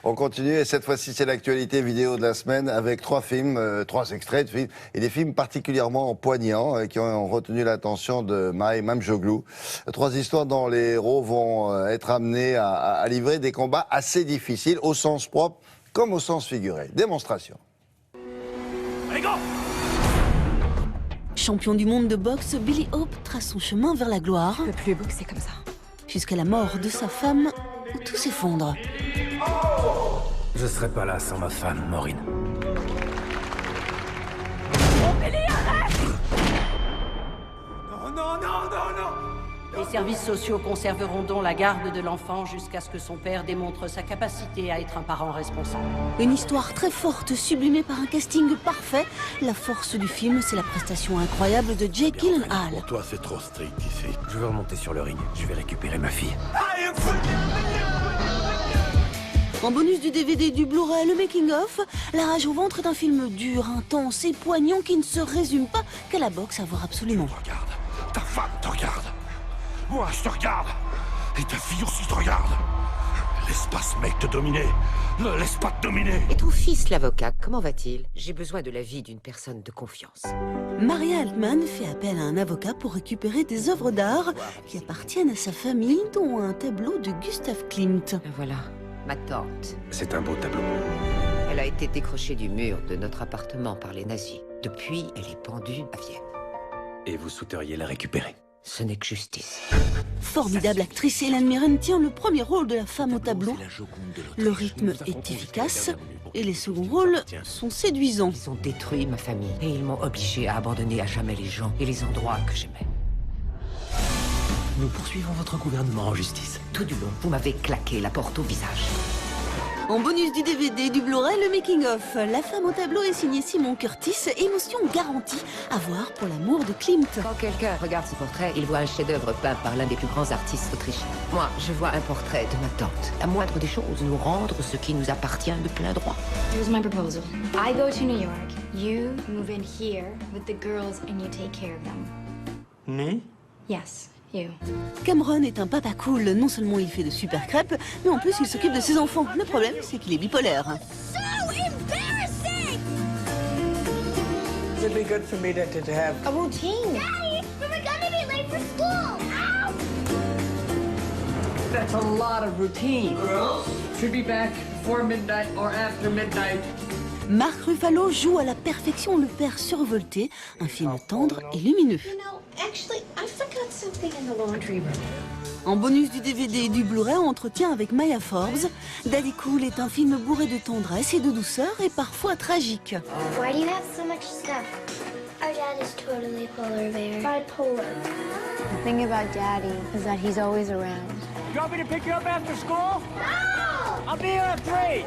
On continue et cette fois-ci c'est l'actualité vidéo de la semaine avec trois films, trois extraits de films et des films particulièrement poignants qui ont retenu l'attention de Maï Mamjoglou. Trois histoires dont les héros vont être amenés à livrer des combats assez difficiles au sens propre comme au sens figuré. Démonstration. Allez, go! Champion du monde de boxe, Billy Hope trace son chemin vers la gloire. Je peux plus boxer comme ça. Jusqu'à la mort de sa femme, où tout s'effondre. Je serais pas là sans ma femme, Maureen. Les services sociaux conserveront donc la garde de l'enfant jusqu'à ce que son père démontre sa capacité à être un parent responsable. Une histoire très forte, sublimée par un casting parfait. La force du film, c'est la prestation incroyable de Jake Gyllenhaal. Pour toi, c'est trop strict ici. Je veux remonter sur le ring. Je vais récupérer ma fille. En bonus du DVD et du Blu-ray, le making-of, La rage au ventre est un film dur, intense et poignant qui ne se résume pas qu'à la boxe à voir absolument. Regarde, ta femme te regarde. Moi, je te regarde. Et ta fille aussi te regarde. Laisse pas ce mec te dominer. Ne laisse pas te dominer. Et ton fils, l'avocat, comment va-t-il? J'ai besoin de l'avis d'une personne de confiance. Maria Altman fait appel à un avocat pour récupérer des œuvres d'art qui appartiennent à sa famille, dont un tableau de Gustav Klimt. Voilà, ma tante. C'est un beau tableau. Elle a été décrochée du mur de notre appartement par les nazis. Depuis, elle est pendue à Vienne. Et vous souhaiteriez la récupérer? Ce n'est que justice. Formidable actrice, Hélène Mirren tient le premier rôle de la femme au tableau. Le rythme est efficace et les seconds rôles sont séduisants. Ils ont détruit ma famille et ils m'ont obligé à abandonner à jamais les gens et les endroits que j'aimais. Nous poursuivons votre gouvernement en justice. Tout du long, vous m'avez claqué la porte au visage. En bonus du DVD et du Blu-ray, le making-of. La femme au tableau est signée Simon Curtis, émotion garantie à voir pour l'amour de Klimt. Quand quelqu'un regarde ce portrait, il voit un chef-d'œuvre peint par l'un des plus grands artistes autrichiens. Moi, je vois un portrait de ma tante. La moindre des choses, nous rendre ce qui nous appartient de plein droit. Here's my proposal. I go to New York. You move in here with the girls and you take care of them. Me? Yes, you. Cameron est un papa cool. Non seulement il fait de super crêpes, mais en plus il s'occupe de ses enfants. Le problème, c'est qu'il est bipolaire. It'd be good for me to have A routine. Daddy, we're gonna be late for school. Ow! That's a lot of routine. Girls should be back before midnight or after midnight. Mark Ruffalo joue à la perfection le père survolté, un film tendre et lumineux. You know, actually, I forgot something in the laundry room. En bonus du DVD et du Blu-ray, entretien avec Maya Forbes. Daddy Cool est un film bourré de tendresse et de douceur et parfois tragique. Why do you have so much stuff? Our dad is totally polar bear. Bipolar. The thing about Daddy is that he's always around. You want me to pick you up after school? No! I'll be here at 3.